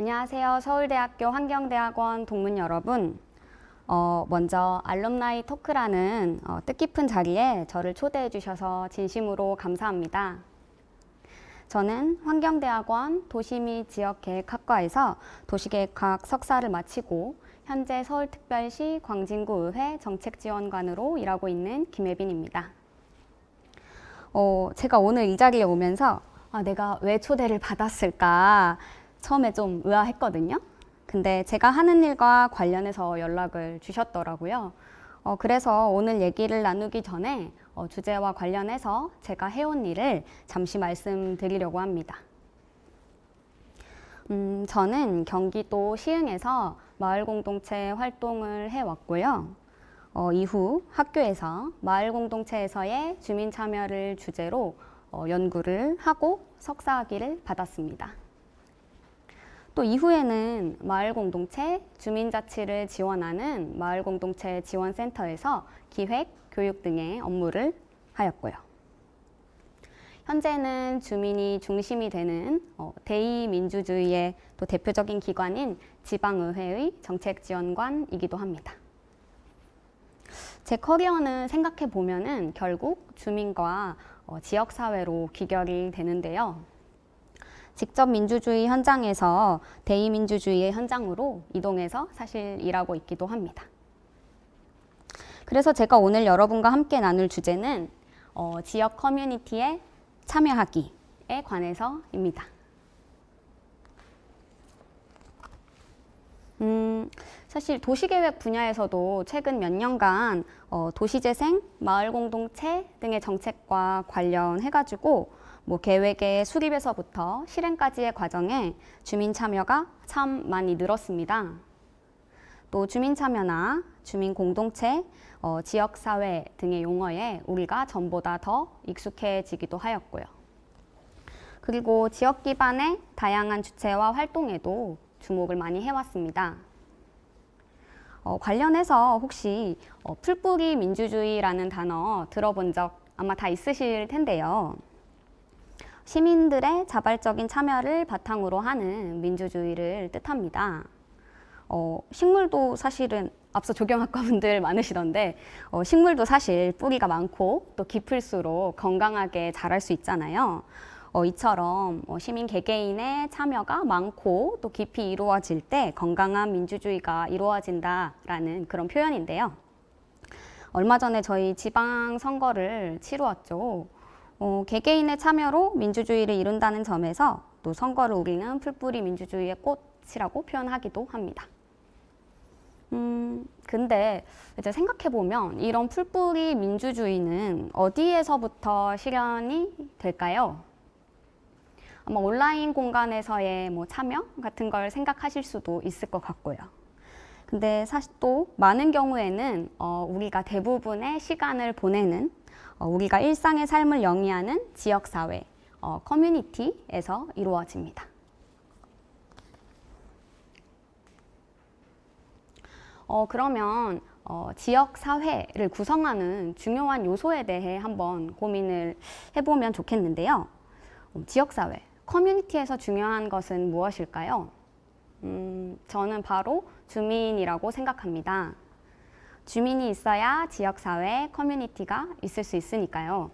안녕하세요. 서울대학교 환경대학원 동문 여러분. 먼저 알룸나이 토크라는 뜻깊은 자리에 저를 초대해 주셔서 진심으로 감사합니다. 저는 환경대학원 도시 및 지역계획학과에서 도시계획학 석사를 마치고 현재 서울특별시 광진구의회 정책지원관으로 일하고 있는 김혜빈입니다. 제가 오늘 이 자리에 오면서 내가 왜 초대를 받았을까 처음에 좀 의아했거든요. 근데 제가 하는 일과 관련해서 연락을 주셨더라고요. 그래서 오늘 얘기를 나누기 전에 주제와 관련해서 제가 해온 일을 잠시 말씀드리려고 합니다. 저는 경기도 시흥에서 마을공동체 활동을 해왔고요. 이후 학교에서 마을공동체에서의 주민 참여를 주제로 연구를 하고 석사학위를 받았습니다. 또 이후에는 마을공동체, 주민자치를 지원하는 마을공동체 지원센터에서 기획, 교육 등의 업무를 하였고요. 현재는 주민이 중심이 되는 대의민주주의의 또 대표적인 기관인 지방의회의 정책지원관이기도 합니다. 제 커리어는 생각해 보면은 결국 주민과 지역사회로 귀결이 되는데요. 직접 민주주의 현장에서 대의민주주의의 현장으로 이동해서 사실 일하고 있기도 합니다. 그래서 제가 오늘 여러분과 함께 나눌 주제는 지역 커뮤니티에 참여하기에 관해서입니다. 사실 도시계획 분야에서도 최근 몇 년간 도시재생, 마을공동체 등의 정책과 관련해가지고 계획의 수립에서부터 실행까지의 과정에 주민 참여가 참 많이 늘었습니다. 또 주민 참여나 주민 공동체, 지역사회 등의 용어에 우리가 전보다 더 익숙해지기도 하였고요. 그리고 지역 기반의 다양한 주체와 활동에도 주목을 많이 해왔습니다. 관련해서 혹시 풀뿌리 민주주의라는 단어 들어본 적 아마 다 있으실 텐데요. 시민들의 자발적인 참여를 바탕으로 하는 민주주의를 뜻합니다. 식물도 사실은 앞서 조경학과 분들 많으시던데 식물도 사실 뿌리가 많고 또 깊을수록 건강하게 자랄 수 있잖아요. 이처럼 시민 개개인의 참여가 많고 또 깊이 이루어질 때 건강한 민주주의가 이루어진다라는 그런 표현인데요. 얼마 전에 저희 지방선거를 치루었죠. 개개인의 참여로 민주주의를 이룬다는 점에서 또 선거를 우리는 풀뿌리 민주주의의 꽃이라고 표현하기도 합니다. 근데 이제 생각해보면 이런 풀뿌리 민주주의는 어디에서부터 실현이 될까요? 아마 온라인 공간에서의 참여 같은 걸 생각하실 수도 있을 것 같고요. 근데 사실 또 많은 경우에는 우리가 대부분의 시간을 보내는 우리가 일상의 삶을 영위하는 지역사회, 커뮤니티에서 이루어집니다. 그러면 지역사회를 구성하는 중요한 요소에 대해 한번 고민을 해보면 좋겠는데요. 지역사회, 커뮤니티에서 중요한 것은 무엇일까요? 저는 바로 주민이라고 생각합니다. 주민이 있어야 지역사회, 커뮤니티가 있을 수 있으니까요.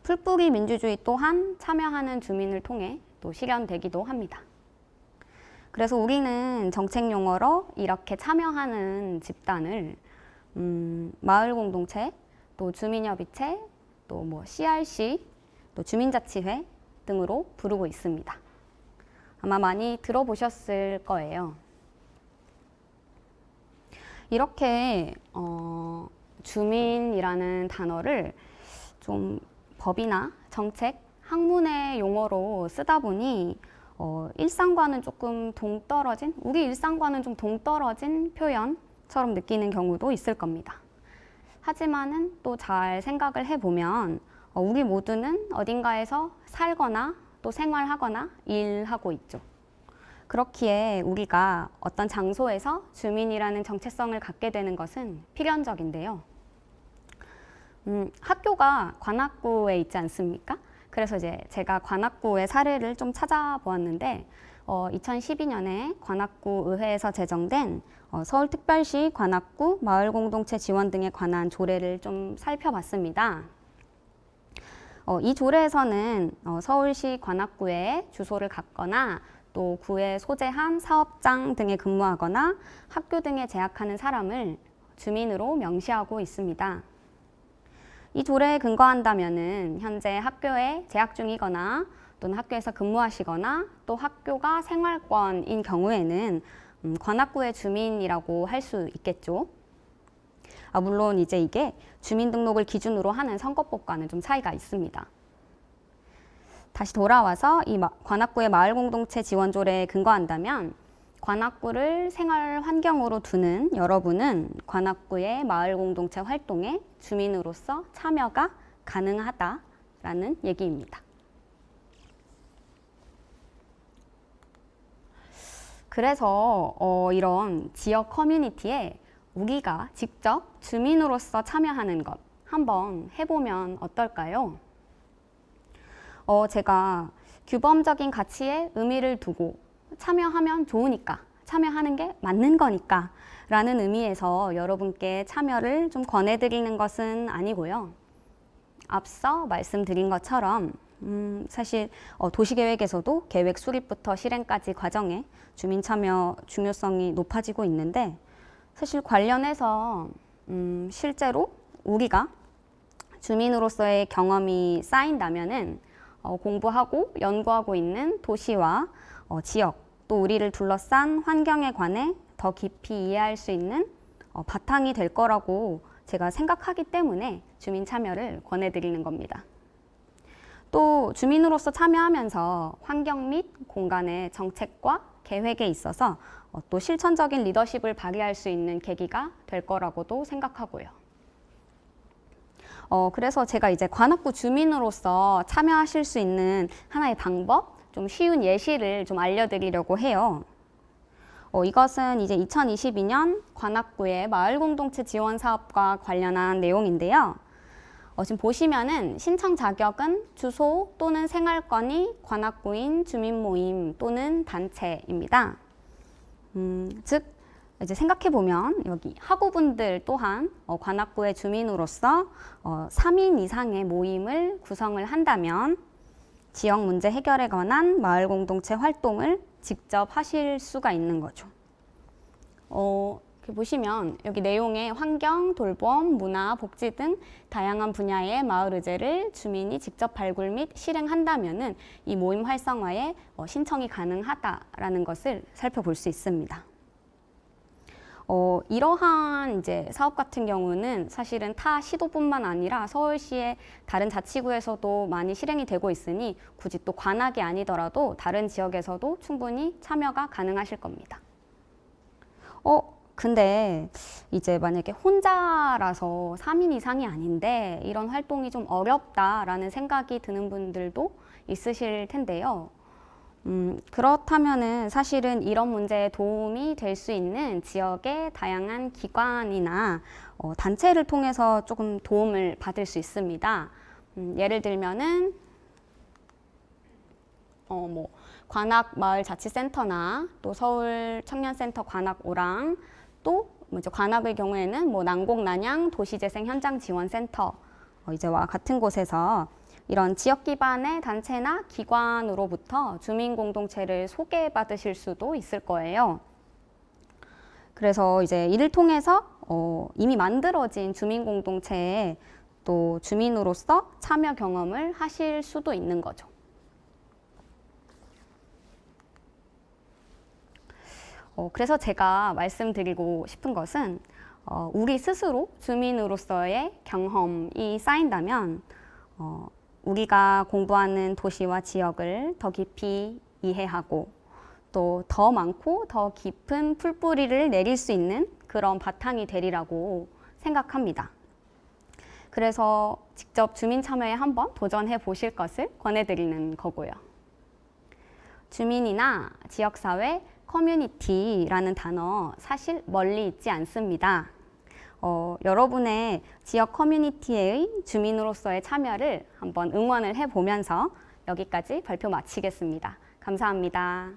풀뿌리 민주주의 또한 참여하는 주민을 통해 또 실현되기도 합니다. 그래서 우리는 정책 용어로 이렇게 참여하는 집단을 마을공동체, 또 주민협의체, 또 CRC, 또 주민자치회 등으로 부르고 있습니다. 아마 많이 들어보셨을 거예요. 이렇게 주민이라는 단어를 좀 법이나 정책, 학문의 용어로 쓰다 보니 일상과는 조금 동떨어진, 우리 일상과는 좀 동떨어진 표현처럼 느끼는 경우도 있을 겁니다. 하지만은 또 잘 생각을 해보면 우리 모두는 어딘가에서 살거나 또 생활하거나 일하고 있죠. 그렇기에 우리가 어떤 장소에서 주민이라는 정체성을 갖게 되는 것은 필연적인데요. 학교가 관악구에 있지 않습니까? 그래서 이제 제가 관악구의 사례를 좀 찾아보았는데 2012년에 관악구 의회에서 제정된 서울특별시 관악구 마을공동체 지원 등에 관한 조례를 좀 살펴봤습니다. 이 조례에서는 서울시 관악구에 주소를 갖거나 또 구에 소재한 사업장 등에 근무하거나 학교 등에 재학하는 사람을 주민으로 명시하고 있습니다. 이 조례에 근거한다면은 현재 학교에 재학 중이거나 또는 학교에서 근무하시거나 또 학교가 생활권인 경우에는 관악구의 주민이라고 할 수 있겠죠. 물론 이제 이게 주민등록을 기준으로 하는 선거법과는 좀 차이가 있습니다. 다시 돌아와서 이 관악구의 마을공동체 지원조례에 근거한다면 관악구를 생활 환경으로 두는 여러분은 관악구의 마을공동체 활동에 주민으로서 참여가 가능하다라는 얘기입니다. 그래서 이런 지역 커뮤니티에 우리가 직접 주민으로서 참여하는 것 한번 해보면 어떨까요? 제가 규범적인 가치에 의미를 두고 참여하면 좋으니까, 참여하는 게 맞는 거니까 라는 의미에서 여러분께 참여를 좀 권해드리는 것은 아니고요. 앞서 말씀드린 것처럼 사실 도시계획에서도 계획 수립부터 실행까지 과정에 주민 참여 중요성이 높아지고 있는데 사실 관련해서 실제로 우리가 주민으로서의 경험이 쌓인다면은 공부하고 연구하고 있는 도시와 지역 또 우리를 둘러싼 환경에 관해 더 깊이 이해할 수 있는 바탕이 될 거라고 제가 생각하기 때문에 주민 참여를 권해드리는 겁니다. 또 주민으로서 참여하면서 환경 및 공간의 정책과 계획에 있어서 또 실천적인 리더십을 발휘할 수 있는 계기가 될 거라고도 생각하고요. 그래서 제가 이제 관악구 주민으로서 참여하실 수 있는 하나의 방법, 좀 쉬운 예시를 좀 알려드리려고 해요. 이것은 이제 2022년 관악구의 마을공동체 지원 사업과 관련한 내용인데요. 지금 보시면은 신청 자격은 주소 또는 생활권이 관악구인 주민 모임 또는 단체입니다. 즉 이제 생각해 보면 여기 학우분들 또한 관악구의 주민으로서 3인 이상의 모임을 구성을 한다면 지역 문제 해결에 관한 마을 공동체 활동을 직접 하실 수가 있는 거죠. 이렇게 보시면 여기 내용에 환경, 돌봄, 문화, 복지 등 다양한 분야의 마을 의제를 주민이 직접 발굴 및 실행한다면은 이 모임 활성화에 신청이 가능하다라는 것을 살펴볼 수 있습니다. 이러한 이제 사업 같은 경우는 사실은 타 시도뿐만 아니라 서울시의 다른 자치구에서도 많이 실행이 되고 있으니 굳이 또 관악이 아니더라도 다른 지역에서도 충분히 참여가 가능하실 겁니다. 근데 이제 만약에 혼자라서 3인 이상이 아닌데 이런 활동이 좀 어렵다라는 생각이 드는 분들도 있으실 텐데요. 그렇다면은 사실은 이런 문제에 도움이 될 수 있는 지역의 다양한 기관이나 단체를 통해서 조금 도움을 받을 수 있습니다. 예를 들면은 관악마을자치센터나 또 서울청년센터 관악오랑 또 이제 관악의 경우에는 난곡난양 도시재생 현장 지원센터 이제와 같은 곳에서 이런 지역 기반의 단체나 기관으로부터 주민 공동체를 소개받으실 수도 있을 거예요. 그래서 이제 이를 통해서 이미 만들어진 주민 공동체에 또 주민으로서 참여 경험을 하실 수도 있는 거죠. 그래서 제가 말씀드리고 싶은 것은 우리 스스로 주민으로서의 경험이 쌓인다면 우리가 공부하는 도시와 지역을 더 깊이 이해하고 또 더 많고 더 깊은 풀뿌리를 내릴 수 있는 그런 바탕이 되리라고 생각합니다. 그래서 직접 주민 참여에 한번 도전해 보실 것을 권해드리는 거고요. 주민이나 지역사회, 커뮤니티라는 단어 사실 멀리 있지 않습니다. 여러분의 지역 커뮤니티의 주민으로서의 참여를 한번 응원을 해보면서 여기까지 발표 마치겠습니다. 감사합니다.